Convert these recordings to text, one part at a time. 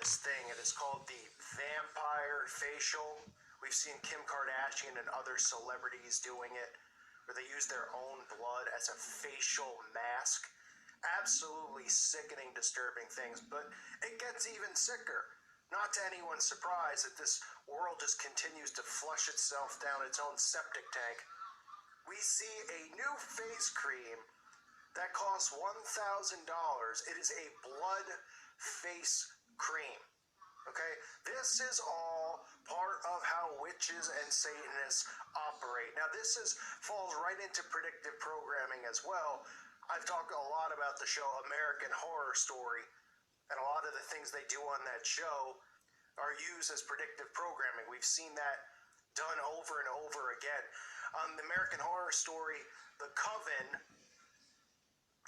this thing, and it's called the vampire facial. We've seen Kim Kardashian and other celebrities doing it, where they use their own blood as a facial mask. Absolutely sickening, disturbing things, but it gets even sicker. Not to anyone's surprise that this world just continues to flush itself down its own septic tank. We see a new face cream that costs $1,000. It is a blood face cream. Okay? This is all part of how witches and Satanists operate. Now, falls right into predictive programming as well. I've talked a lot about the show American Horror Story, and a lot of the things they do on that show are used as predictive programming. We've seen that done over and over again. On the American Horror Story, The Coven,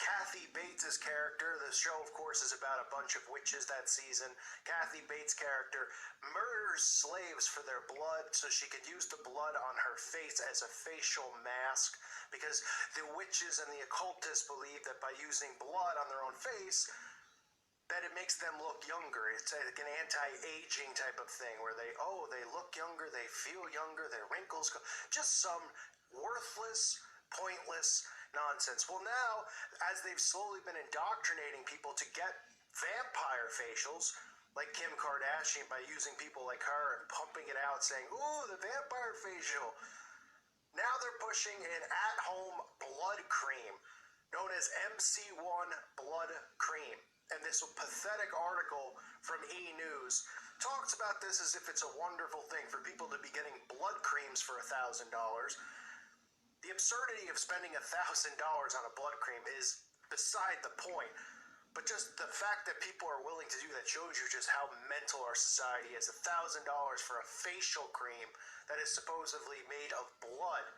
Kathy Bates' character, the show, of course, is about a bunch of witches that season. Kathy Bates' character murders slaves for their blood so she could use the blood on her face as a facial mask, because the witches and the occultists believe that by using blood on their own face, that it makes them look younger. It's like an anti-aging type of thing where they look younger, they feel younger, their wrinkles go. Just some worthless, pointless nonsense. Well, now, as they've slowly been indoctrinating people to get vampire facials, like Kim Kardashian, by using people like her and pumping it out, saying, ooh, the vampire facial. Now they're pushing an at-home blood cream known as MC1 blood cream. And this pathetic article from E! News talks about this as if it's a wonderful thing for people to be getting blood creams for $1,000. The absurdity of spending $1,000 on a blood cream is beside the point. But just the fact that people are willing to do that shows you just how mental our society is. $1,000 for a facial cream that is supposedly made of blood.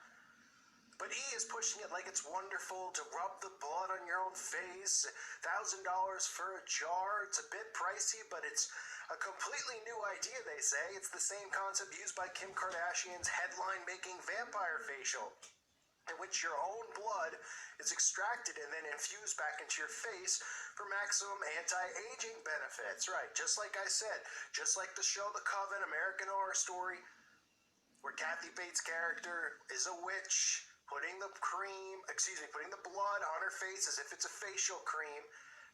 But E is pushing it like it's wonderful to rub the blood on your own face. $1,000 for a jar. It's a bit pricey, but it's a completely new idea, they say. It's the same concept used by Kim Kardashian's headline-making vampire facial, in which your own blood is extracted and then infused back into your face for maximum anti-aging benefits. Right, just like I said, just like the show The Coven, American Horror Story, where Kathy Bates' character is a witch, putting the blood on her face as if it's a facial cream.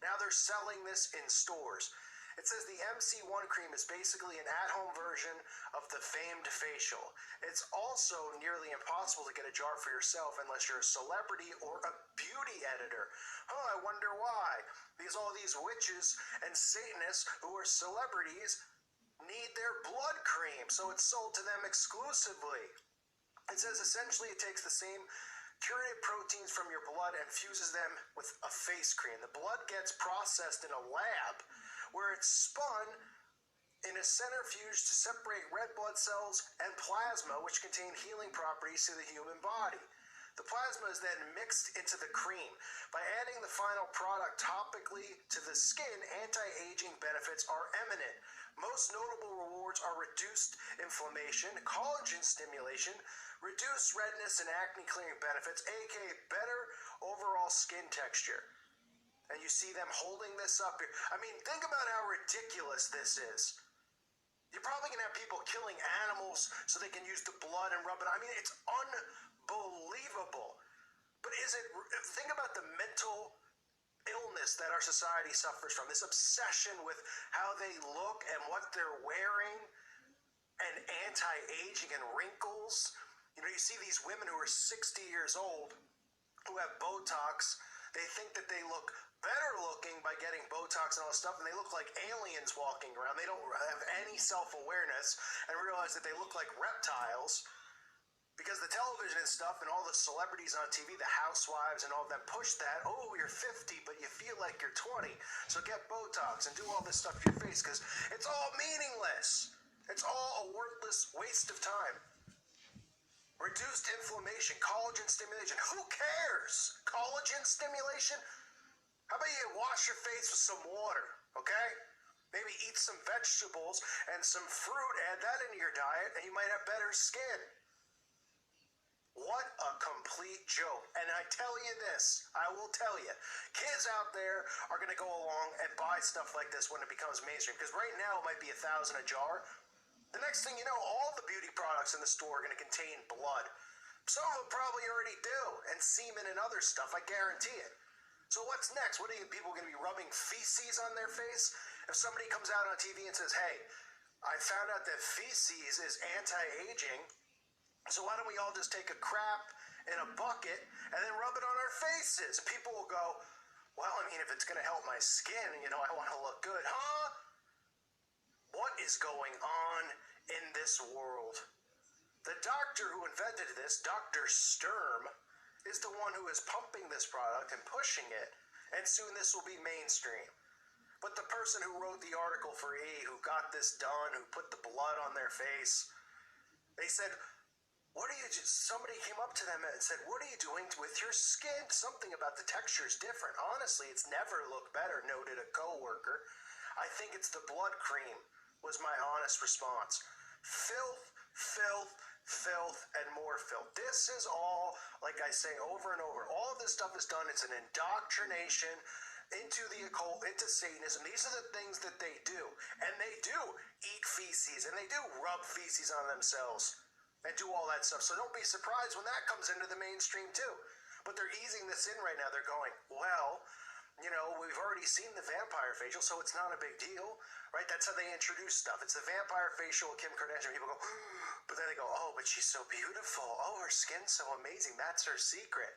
Now they're selling this in stores. It says the MC1 cream is basically an at-home version of the famed facial. It's also nearly impossible to get a jar for yourself unless you're a celebrity or a beauty editor. I wonder why. Because all these witches and Satanists who are celebrities need their blood cream, so it's sold to them exclusively. It says essentially it takes the same curated proteins from your blood and fuses them with a face cream. The blood gets processed in a lab where it's spun in a centrifuge to separate red blood cells and plasma, which contain healing properties to the human body. The plasma is then mixed into the cream. By adding the final product topically to the skin, anti-aging benefits are eminent. Most notable rewards are reduced inflammation, collagen stimulation, reduced redness and acne clearing benefits, aka better overall skin texture. And you see them holding this up here. I mean, think about how ridiculous this is. You're probably going to have people killing animals so they can use the blood and rub it. I mean, it's unbelievable. But think about the mental illness that our society suffers from. This obsession with how they look and what they're wearing and anti-aging and wrinkles. You know, you see these women who are 60 years old who have Botox. They think that they look better looking by getting Botox and all this stuff, and they look like aliens walking around. They don't have any self-awareness and realize that they look like reptiles because the television and stuff and all the celebrities on TV, the housewives and all of them push that. Oh, you're 50, but you feel like you're 20. So get Botox and do all this stuff to your face because it's all meaningless. It's all a worthless waste of time. Reduced inflammation, collagen stimulation. Who cares? Collagen stimulation? How about you wash your face with some water, okay? Maybe eat some vegetables and some fruit, add that into your diet, and you might have better skin. What a complete joke. And I tell you this, I will tell you, kids out there are going to go along and buy stuff like this when it becomes mainstream. Because right now it might be $1,000 a jar. The next thing you know, all the beauty products in the store are going to contain blood. Some of them probably already do, and semen and other stuff, I guarantee it. So what's next? What are you people going to be rubbing feces on their face? If somebody comes out on TV and says, hey, I found out that feces is anti-aging, so why don't we all just take a crap in a bucket and then rub it on our faces? People will go, well, I mean, if it's going to help my skin, I want to look good. Huh? What is going on in this world? The doctor who invented this, Dr. Sturm, is the one who is pumping this product and pushing it, and soon this will be mainstream. But the person who wrote the article for E, who got this done, who put the blood on their face, they said, somebody came up to them and said, what are you doing with your skin? Something about the texture is different. Honestly, it's never looked better, noted a co-worker. I think it's the blood cream, was my honest response. Filth, filth, filth, and more filth. This is all, like I say over and over, all of this stuff is done. It's an indoctrination into the occult, into Satanism. These are the things that they do. And they do eat feces, and they do rub feces on themselves and do all that stuff. So don't be surprised when that comes into the mainstream too. But they're easing this in right now. They're going, well, we've already seen the vampire facial, so it's not a big deal, right? That's how they introduce stuff. It's the vampire facial with Kim Kardashian. People go, but then they go, oh, but she's so beautiful. Oh, her skin's so amazing. That's her secret.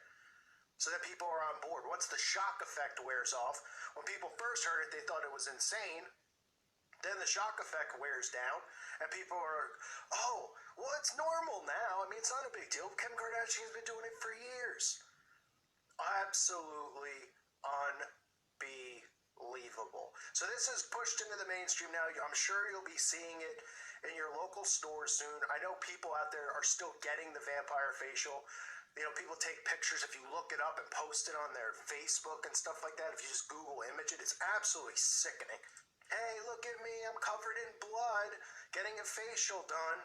So that people are on board. Once the shock effect wears off, when people first heard it, they thought it was insane. Then the shock effect wears down, and people are, oh, well, it's normal now. I mean, it's not a big deal. Kim Kardashian's been doing it for years. Absolutely unbelievable. So this is pushed into the mainstream now. I'm sure you'll be seeing it in your local stores soon. I know people out there are still getting the vampire facial. People take pictures. If you look it up and post it on their Facebook and stuff like that, if you just Google image it, it's absolutely sickening. Hey, look at me, I'm covered in blood, getting a facial done.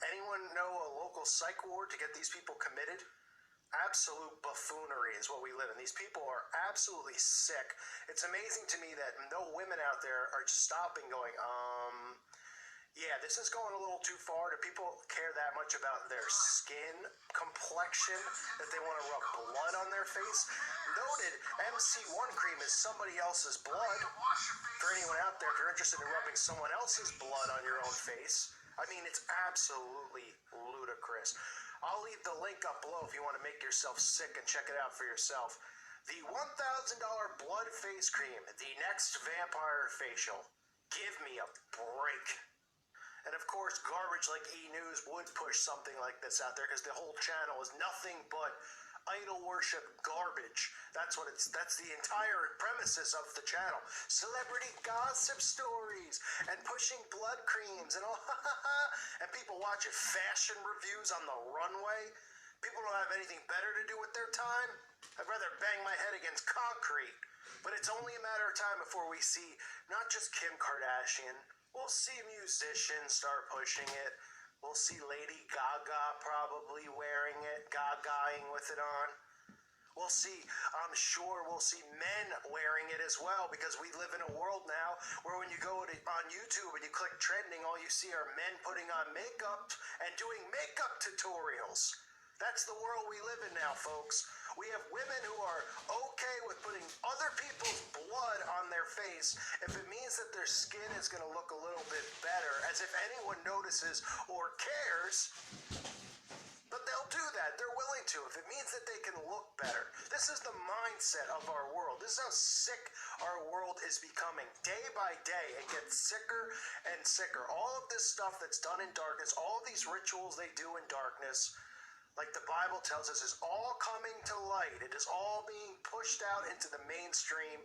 Anyone know a local psych ward to get these people committed? Absolute buffoonery is what we live in. These people are absolutely sick. It's amazing to me that no women out there are just stopping going, yeah, this is going a little too far. Do people care that much about their skin complexion that they want to rub blood on their face? Noted, MC1 cream is somebody else's blood. For anyone out there, if you're interested in rubbing someone else's blood on your own face, I mean, it's absolutely ludicrous. I'll leave the link up below if you want to make yourself sick and check it out for yourself. The $1,000 blood face cream, the next vampire facial. Give me a break. And of course, garbage like E! News would push something like this out there because the whole channel is nothing but idol worship garbage. That's the entire premises of the channel. Celebrity gossip stories and pushing blood creams and all. And people watch it. Fashion reviews on the runway. People don't have anything better to do with their time. I'd rather bang my head against concrete. But it's only a matter of time before we see not just Kim Kardashian. We'll see musicians start pushing it. We'll see Lady Gaga probably wearing it, gagaing with it on. We'll see, I'm sure we'll see men wearing it as well, because we live in a world now where when you go on YouTube and you click trending, all you see are men putting on makeup and doing makeup tutorials. That's the world we live in now, folks. We have women who are okay with putting other people's blood on their face if it means that their skin is going to look a little bit better, as if anyone notices or cares. But they'll do that. They're willing to if it means that they can look better. This is the mindset of our world. This is how sick our world is becoming day by day. It gets sicker and sicker. All of this stuff that's done in darkness, all of these rituals they do in darkness, like the Bible tells us, is all coming to light. It is all being pushed out into the mainstream.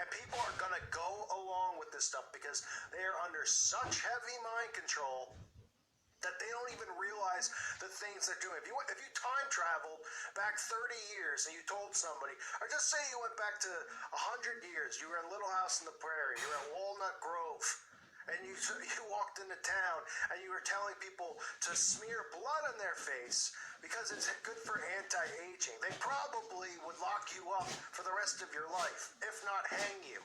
And people are going to go along with this stuff because they are under such heavy mind control that they don't even realize the things they're doing. If you time traveled back 30 years and you told somebody, or just say you went back to 100 years, you were in Little House on the Prairie, you were at Walnut Grove, and you walked into town and you were telling people to smear blood on their face because it's good for anti-aging, they probably would lock you up for the rest of your life, if not hang you.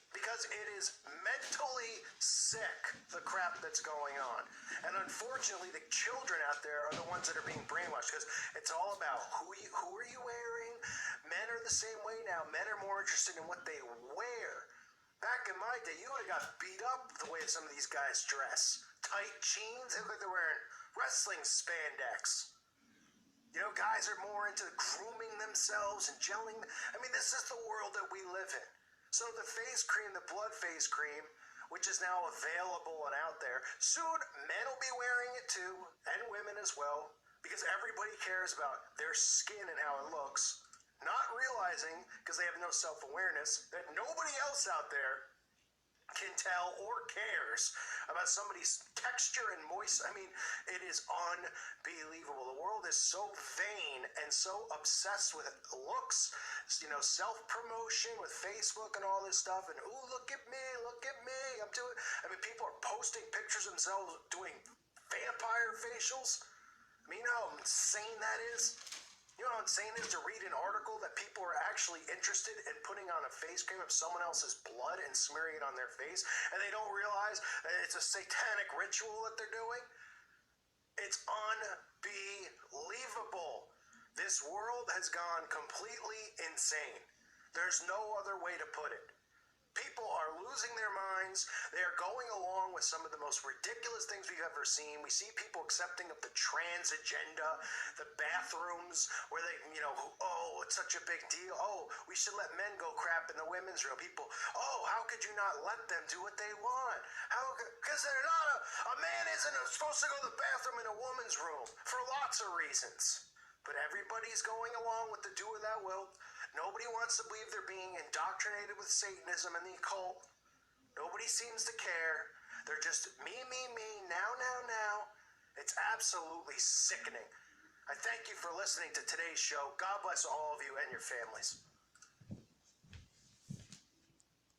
Because it is mentally sick, the crap that's going on. And unfortunately, the children out there are the ones that are being brainwashed, because it's all about who are you wearing? Men are the same way now. Men are more interested in what they wear. Back in my day, you would have got beat up the way some of these guys dress. Tight jeans, they look like they're wearing wrestling spandex. You know, guys are more into grooming themselves and gelling. I mean, this is the world that we live in. So the face cream, the blood face cream, which is now available and out there, soon men will be wearing it too, and women as well, because everybody cares about their skin and how it looks, not realizing, because they have no self-awareness, that nobody else out there can tell or cares about somebody's texture and I mean, it is unbelievable. The world is so vain and so obsessed with looks, you know, self-promotion with Facebook and all this stuff, and ooh, look at me, I'm doing, I mean, people are posting pictures of themselves doing vampire facials. I mean, you know how insane that is? You know how insane it is to read an article that people are actually interested in putting on a face cream of someone else's blood and smearing it on their face, and they don't realize that it's a satanic ritual that they're doing? It's unbelievable. This world has gone completely insane. There's no other way to put it. People are losing their minds. They are going along with some of the most ridiculous things we've ever seen. We see people accepting of the trans agenda, the bathrooms where they, you know, oh, it's such a big deal. Oh, we should let men go crap in the women's room. People, oh, how could you not let them do what they want? How? Because they're not a man isn't supposed to go to the bathroom in a woman's room for lots of reasons. But everybody's going along with the do what thou wilt. Nobody wants to believe they're being indoctrinated with Satanism and the occult. Nobody seems to care. They're just me, now. It's absolutely sickening. I thank you for listening to today's show. God bless all of you and your families.